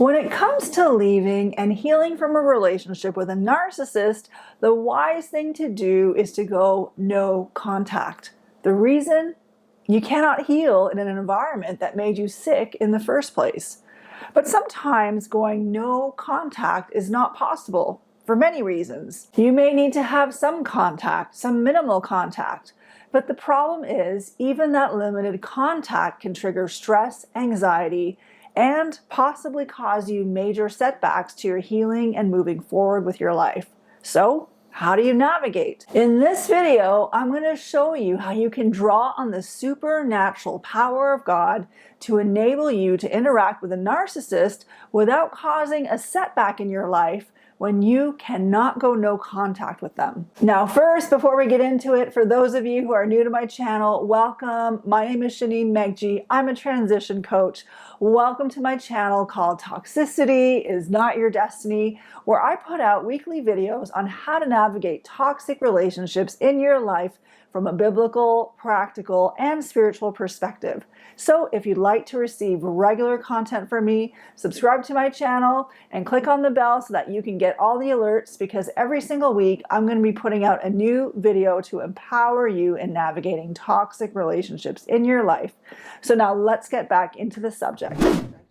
When it comes to leaving and healing from a relationship with a narcissist, the wise thing to do is to go no contact. The reason? You cannot heal in an environment that made you sick in the first place. But sometimes going no contact is not possible for many reasons. You may need to have some contact, some minimal contact. But the problem is, even that limited contact can trigger stress, anxiety, and possibly cause you major setbacks to your healing and moving forward with your life. So, how do you navigate? In this video, I'm going to show you how you can draw on the supernatural power of God to enable you to interact with a narcissist without causing a setback in your life when you cannot go no contact with them. Now first, before we get into it, for those of you who are new to my channel, welcome. My name is Shaneen Megji. I'm a transition coach. Welcome to my channel called Toxicity is Not Your Destiny, where I put out weekly videos on how to navigate toxic relationships in your life from a biblical, practical, and spiritual perspective. So if you'd like to receive regular content from me, subscribe to my channel and click on the bell so that you can get all the alerts, because every single week I'm going to be putting out a new video to empower you in navigating toxic relationships in your life. So now let's get back into the subject.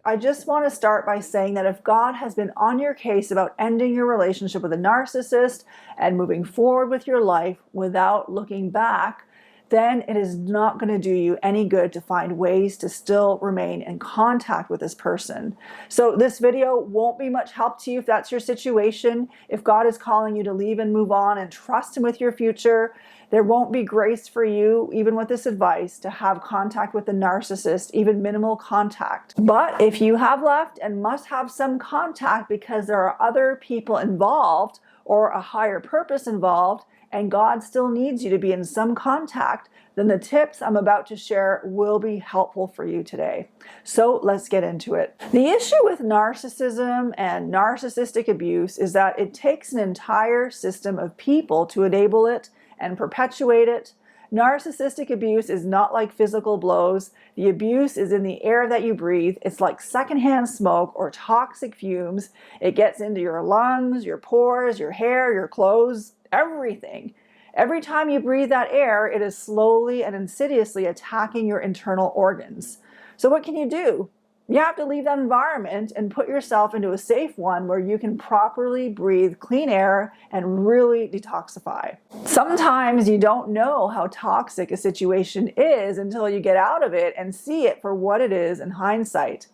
I just want to start by saying that if God has been on your case about ending your relationship with a narcissist and moving forward with your life without looking back, then it is not going to do you any good to find ways to still remain in contact with this person. So this video won't be much help to you if that's your situation. If God is calling you to leave and move on and trust Him with your future, there won't be grace for you, even with this advice, to have contact with the narcissist, even minimal contact. But if you have left and must have some contact because there are other people involved or a higher purpose involved, and God still needs you to be in some contact, then the tips I'm about to share will be helpful for you today. So let's get into it. The issue with narcissism and narcissistic abuse is that it takes an entire system of people to enable it and perpetuate it. Narcissistic abuse is not like physical blows. The abuse is in the air that you breathe. It's like secondhand smoke or toxic fumes. It gets into your lungs, your pores, your hair, your clothes, everything. Every time you breathe that air, it is slowly and insidiously attacking your internal organs. So what can you do? You have to leave that environment and put yourself into a safe one where you can properly breathe clean air and really detoxify. Sometimes you don't know how toxic a situation is until you get out of it and see it for what it is in hindsight.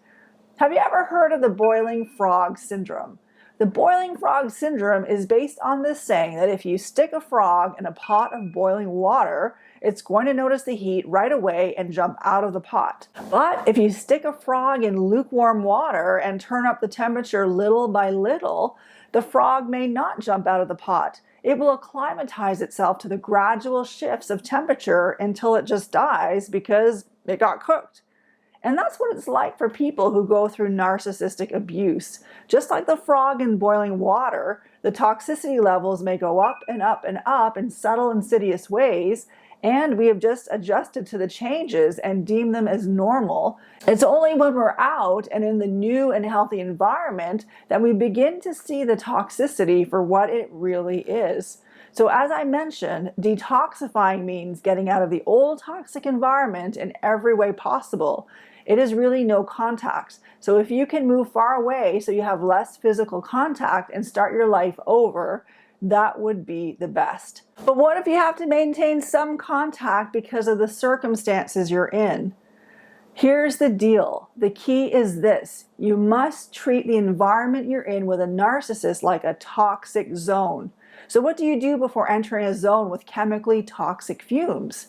Have you ever heard of the boiling frog syndrome? The boiling frog syndrome is based on this saying that if you stick a frog in a pot of boiling water, it's going to notice the heat right away and jump out of the pot. But if you stick a frog in lukewarm water and turn up the temperature little by little, the frog may not jump out of the pot. It will acclimatize itself to the gradual shifts of temperature until it just dies because it got cooked. And that's what it's like for people who go through narcissistic abuse. Just like the frog in boiling water, the toxicity levels may go up and up and up in subtle, insidious ways, and we have just adjusted to the changes and deem them as normal. It's only when we're out and in the new and healthy environment that we begin to see the toxicity for what it really is. So as I mentioned, detoxifying means getting out of the old toxic environment in every way possible. It is really no contact. So if you can move far away so you have less physical contact and start your life over, that would be the best. But what if you have to maintain some contact because of the circumstances you're in? Here's the deal. The key is this. You must treat the environment you're in with a narcissist like a toxic zone. So what do you do before entering a zone with chemically toxic fumes?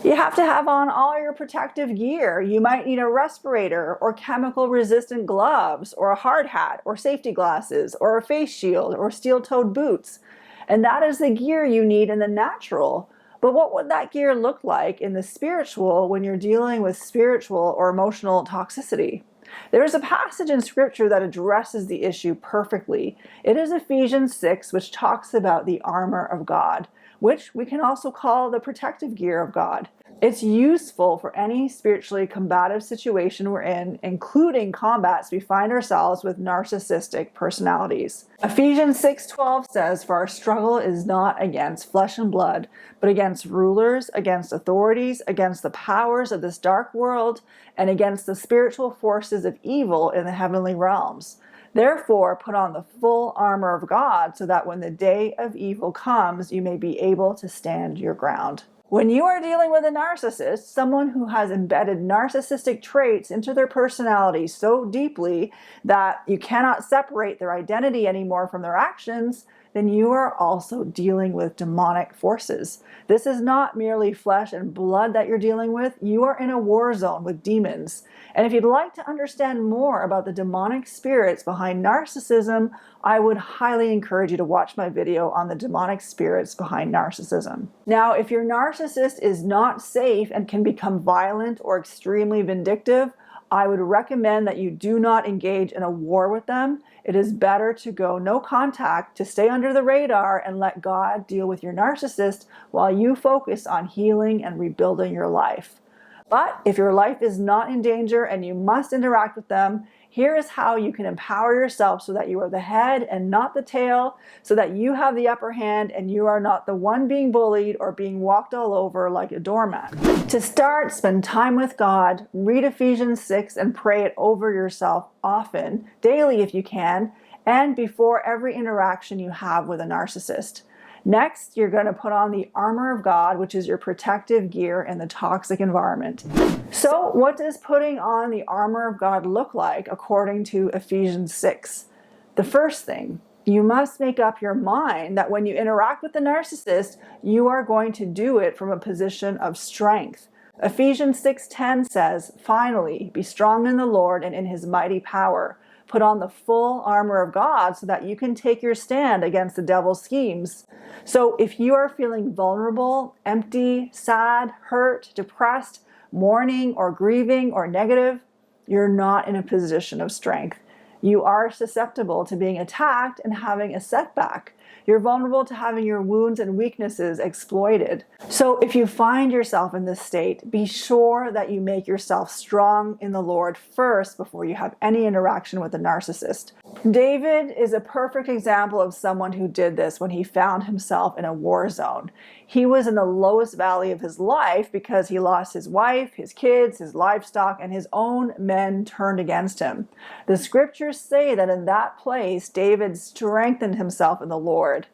You have to have on all your protective gear. You might need a respirator or chemical resistant gloves or a hard hat or safety glasses or a face shield or steel-toed boots. And that is the gear you need in the natural. But what would that gear look like in the spiritual when you're dealing with spiritual or emotional toxicity? There is a passage in Scripture that addresses the issue perfectly. It is Ephesians 6, which talks about the armor of God, which we can also call the protective gear of God. It's useful for any spiritually combative situation we're in, including combats we find ourselves with narcissistic personalities. Ephesians 6:12 says, "For our struggle is not against flesh and blood, but against rulers, against authorities, against the powers of this dark world, and against the spiritual forces of evil in the heavenly realms. Therefore, put on the full armor of God, so that when the day of evil comes, you may be able to stand your ground." When you are dealing with a narcissist, someone who has embedded narcissistic traits into their personality so deeply that you cannot separate their identity anymore from their actions, then you are also dealing with demonic forces. This is not merely flesh and blood that you're dealing with. You are in a war zone with demons. And if you'd like to understand more about the demonic spirits behind narcissism, I would highly encourage you to watch my video on the demonic spirits behind narcissism. Now, if your narcissist is not safe and can become violent or extremely vindictive, I would recommend that you do not engage in a war with them. It is better to go no contact, to stay under the radar and let God deal with your narcissist while you focus on healing and rebuilding your life. But if your life is not in danger and you must interact with them, here is how you can empower yourself so that you are the head and not the tail, so that you have the upper hand and you are not the one being bullied or being walked all over like a doormat. To start, spend time with God, read Ephesians 6 and pray it over yourself often, daily if you can, and before every interaction you have with a narcissist. Next, you're going to put on the armor of God, which is your protective gear in the toxic environment. So, what does putting on the armor of God look like according to Ephesians 6? The first thing, you must make up your mind that when you interact with the narcissist, you are going to do it from a position of strength. Ephesians 6:10 says, "Finally, be strong in the Lord and in his mighty power. Put on the full armor of God so that you can take your stand against the devil's schemes." So if you are feeling vulnerable, empty, sad, hurt, depressed, mourning, or grieving, or negative, you're not in a position of strength. You are susceptible to being attacked and having a setback. You're vulnerable to having your wounds and weaknesses exploited. So if you find yourself in this state, be sure that you make yourself strong in the Lord first before you have any interaction with a narcissist. David is a perfect example of someone who did this when he found himself in a war zone. He was in the lowest valley of his life because he lost his wife, his kids, his livestock, and his own men turned against him. The scriptures say that in that place, David strengthened himself in the Lord.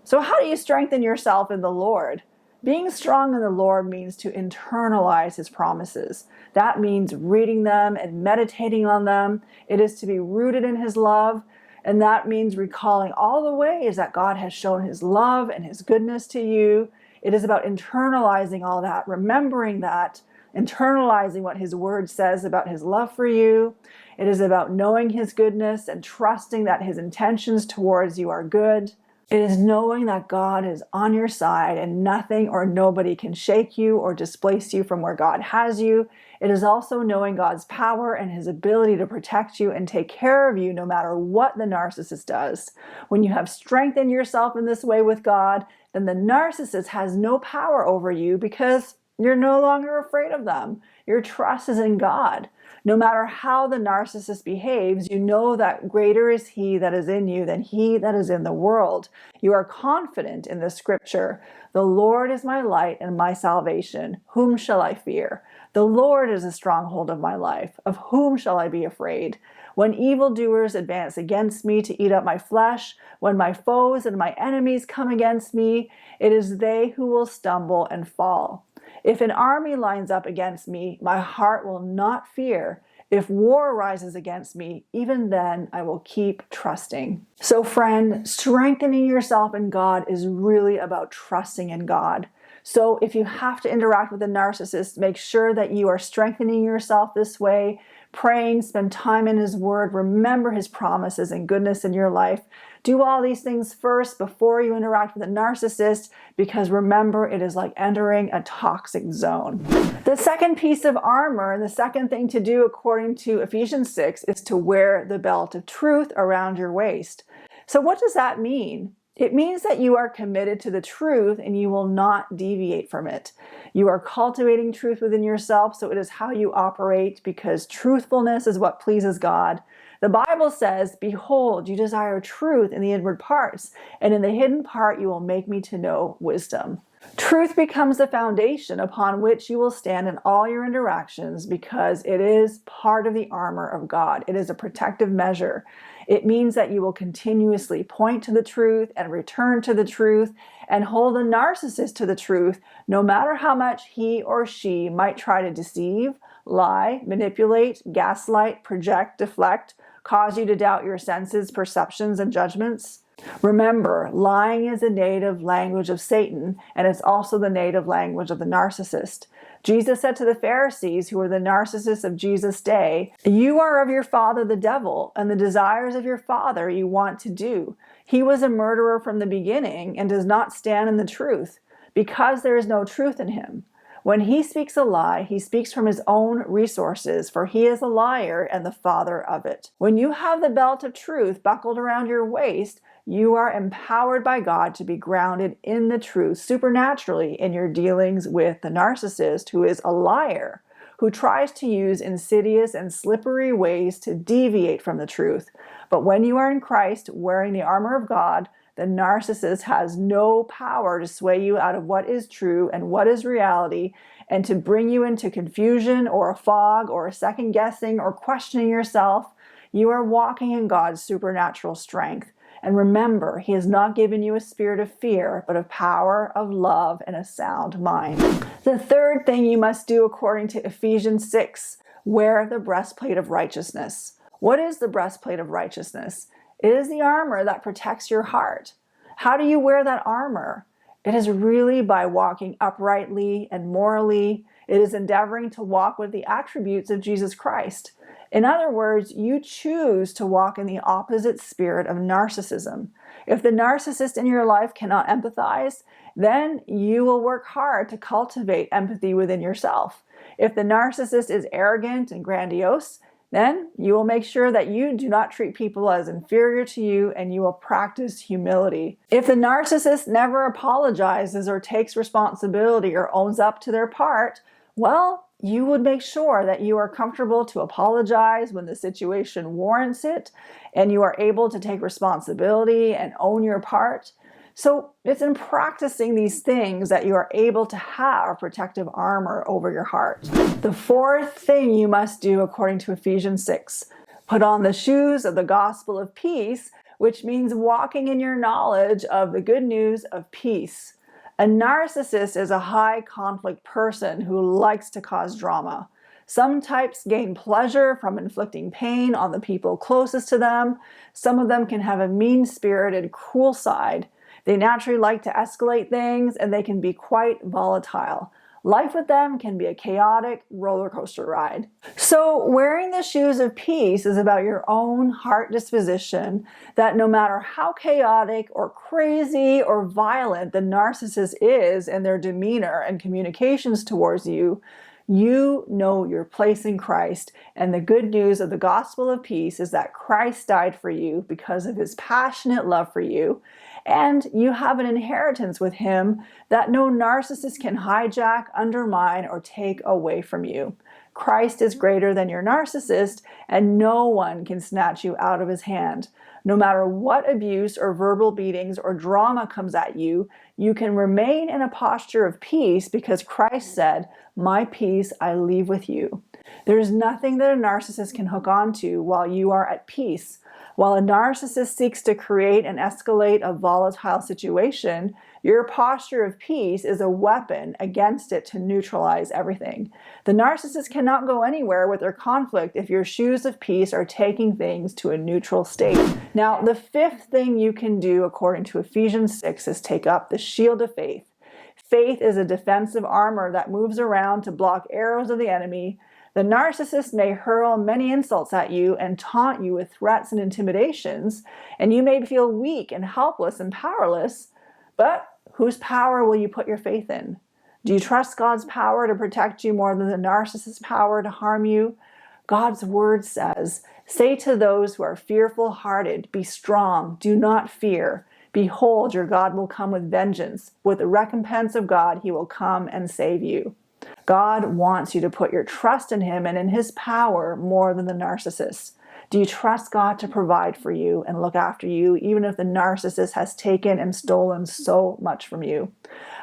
So how do you strengthen yourself in the Lord? Being strong in the Lord means to internalize his promises. That means reading them and meditating on them. It is to be rooted in his love. And that means recalling all the ways that God has shown his love and his goodness to you. It is about internalizing all that, remembering that, internalizing what his word says about his love for you. It is about knowing his goodness and trusting that his intentions towards you are good. It is knowing that God is on your side and nothing or nobody can shake you or displace you from where God has you. It is also knowing God's power and his ability to protect you and take care of you no matter what the narcissist does. When you have strengthened yourself in this way with God, then the narcissist has no power over you because you're no longer afraid of them. Your trust is in God. No matter how the narcissist behaves, you know that greater is he that is in you than he that is in the world. You are confident in the scripture. The Lord is my light and my salvation. Whom shall I fear? The Lord is a stronghold of my life. Of whom shall I be afraid? When evildoers advance against me to eat up my flesh, when my foes and my enemies come against me, it is they who will stumble and fall. If an army lines up against me, my heart will not fear. If war rises against me, even then I will keep trusting. So friend, strengthening yourself in God is really about trusting in God. So if you have to interact with a narcissist, make sure that you are strengthening yourself this way, praying, spend time in his word, remember his promises and goodness in your life. Do all these things first before you interact with a narcissist, because remember, it is like entering a toxic zone. The second piece of armor, and the second thing to do according to Ephesians 6, is to wear the belt of truth around your waist. So what does that mean? It means that you are committed to the truth and you will not deviate from it. You are cultivating truth within yourself, so it is how you operate, because truthfulness is what pleases God. The Bible says, "Behold, you desire truth in the inward parts, and in the hidden part you will make me to know wisdom." Truth becomes the foundation upon which you will stand in all your interactions, because it is part of the armor of God. It is a protective measure. It means that you will continuously point to the truth and return to the truth and hold the narcissist to the truth, no matter how much he or she might try to deceive, lie, manipulate, gaslight, project, deflect, cause you to doubt your senses, perceptions, and judgments. Remember, lying is the native language of Satan, and it's also the native language of the narcissist. Jesus said to the Pharisees, who were the narcissists of Jesus' day, "You are of your father the devil, and the desires of your father you want to do. He was a murderer from the beginning and does not stand in the truth, because there is no truth in him. When he speaks a lie, he speaks from his own resources, for he is a liar and the father of it." When you have the belt of truth buckled around your waist, you are empowered by God to be grounded in the truth supernaturally in your dealings with the narcissist, who is a liar, who tries to use insidious and slippery ways to deviate from the truth. But when you are in Christ, wearing the armor of God, the narcissist has no power to sway you out of what is true and what is reality, and to bring you into confusion or a fog or a second guessing or questioning yourself. You are walking in God's supernatural strength. And remember, he has not given you a spirit of fear, but of power, of love, and a sound mind. The third thing you must do, according to Ephesians 6, wear the breastplate of righteousness. What is the breastplate of righteousness? It is the armor that protects your heart. How do you wear that armor? It is really by walking uprightly and morally. It is endeavoring to walk with the attributes of Jesus Christ. In other words, you choose to walk in the opposite spirit of narcissism. If the narcissist in your life cannot empathize, then you will work hard to cultivate empathy within yourself. If the narcissist is arrogant and grandiose, then you will make sure that you do not treat people as inferior to you, and you will practice humility. If the narcissist never apologizes or takes responsibility or owns up to their part, well, you would make sure that you are comfortable to apologize when the situation warrants it, and you are able to take responsibility and own your part. So it's in practicing these things that you are able to have protective armor over your heart. The fourth thing you must do, according to Ephesians 6, put on the shoes of the gospel of peace, which means walking in your knowledge of the good news of peace. A narcissist is a high conflict person who likes to cause drama. Some types gain pleasure from inflicting pain on the people closest to them. Some of them can have a mean-spirited, cruel side. They naturally like to escalate things, and they can be quite volatile. Life with them can be a chaotic roller coaster ride. So wearing the shoes of peace is about your own heart disposition, that no matter how chaotic or crazy or violent the narcissist is in their demeanor and communications towards you, you know your place in Christ, and the good news of the gospel of peace is that Christ died for you because of his passionate love for you, and you have an inheritance with him that no narcissist can hijack, undermine, or take away from you. Christ is greater than your narcissist, and no one can snatch you out of his hand. No matter what abuse or verbal beatings or drama comes at you, you can remain in a posture of peace because Christ said, "My peace I leave with you." There is nothing that a narcissist can hook onto while you are at peace. While a narcissist seeks to create and escalate a volatile situation, your posture of peace is a weapon against it to neutralize everything. The narcissist cannot go anywhere with their conflict if your shoes of peace are taking things to a neutral state. Now, the fifth thing you can do, according to Ephesians 6, is take up the shield of faith. Faith is a defensive armor that moves around to block arrows of the enemy. The narcissist may hurl many insults at you and taunt you with threats and intimidations, and you may feel weak and helpless and powerless, but whose power will you put your faith in? Do you trust God's power to protect you more than the narcissist's power to harm you? God's word says, "Say to those who are fearful-hearted, be strong, do not fear. Behold, your God will come with vengeance. With the recompense of God, he will come and save you. God wants you to put your trust in him and in his power more than the narcissist. Do you trust God to provide for you and look after you, even if the narcissist has taken and stolen so much from you?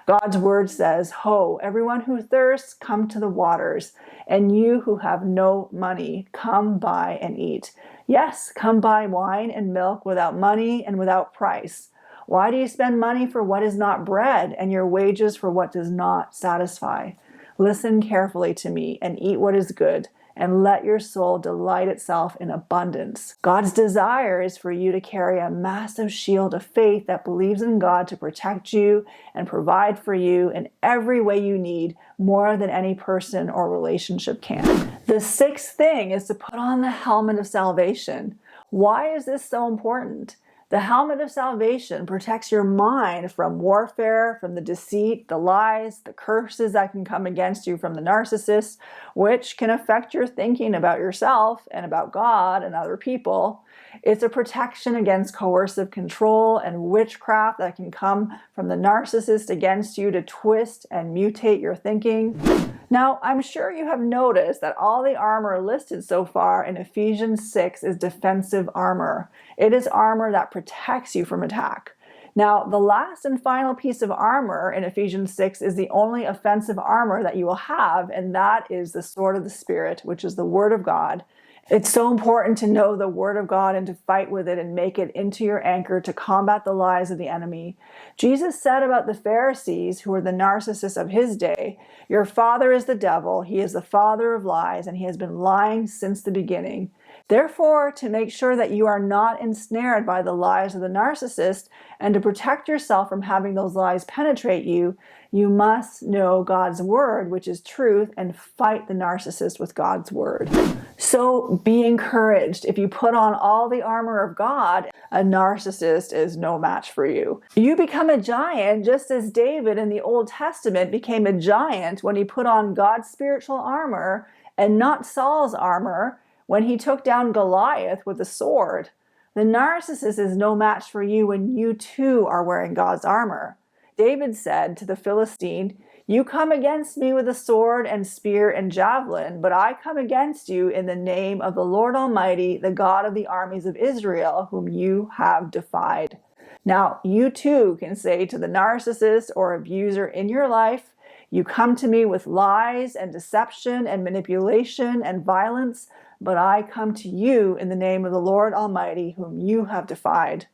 God's word says, Ho, everyone who thirsts, come to the waters, and you who have no money, come buy and eat. Yes, come buy wine and milk without money and without price. Why do you spend money for what is not bread, and your wages for what does not satisfy? Listen carefully to me and eat what is good, and let your soul delight itself in abundance. God's desire is for you to carry a massive shield of faith that believes in God to protect you and provide for you in every way you need, more than any person or relationship can. The sixth thing is to put on the helmet of salvation. Why is this so important? The helmet of salvation protects your mind from warfare, from the deceit, the lies, the curses that can come against you from the narcissist, which can affect your thinking about yourself and about God and other people. It's a protection against coercive control and witchcraft that can come from the narcissist against you to twist and mutate your thinking. Now, I'm sure you have noticed that all the armor listed so far in Ephesians 6 is defensive armor. It is armor that protects you from attack. Now, the last and final piece of armor in Ephesians 6 is the only offensive armor that you will have, and that is the sword of the Spirit, which is the Word of God. It's so important to know the Word of God and to fight with it and make it into your anchor to combat the lies of the enemy. Jesus said about the Pharisees, who were the narcissists of his day, "Your father is the devil, he is the father of lies, and he has been lying since the beginning." Therefore, to make sure that you are not ensnared by the lies of the narcissist and to protect yourself from having those lies penetrate you, you must know God's word, which is truth, and fight the narcissist with God's word. So be encouraged. If you put on all the armor of God, a narcissist is no match for you. You become a giant just as David in the Old Testament became a giant when he put on God's spiritual armor and not Saul's armor when he took down Goliath with a sword. The narcissist is no match for you when you too are wearing God's armor. David said to the Philistine, "You come against me with a sword and spear and javelin, but I come against you in the name of the Lord Almighty, the God of the armies of Israel, whom you have defied." Now, you too can say to the narcissist or abuser in your life, "You come to me with lies and deception and manipulation and violence, but I come to you in the name of the Lord Almighty, whom you have defied."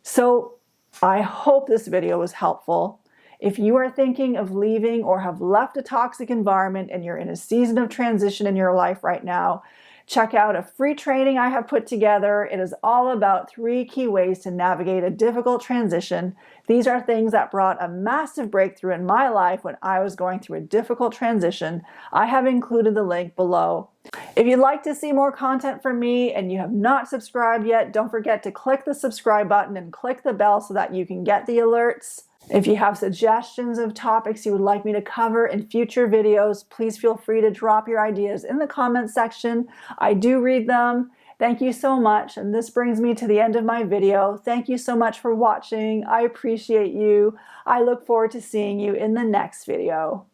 So I hope this video was helpful. If you are thinking of leaving or have left a toxic environment and you're in a season of transition in your life right now, check out a free training I have put together. It is all about 3 key ways to navigate a difficult transition. These are things that brought a massive breakthrough in my life when I was going through a difficult transition. I have included the link below. If you'd like to see more content from me and you have not subscribed yet, don't forget to click the subscribe button and click the bell so that you can get the alerts. If you have suggestions of topics you would like me to cover in future videos, please feel free to drop your ideas in the comments section. I do read them. Thank you so much. And this brings me to the end of my video. Thank you so much for watching. I appreciate you. I look forward to seeing you in the next video.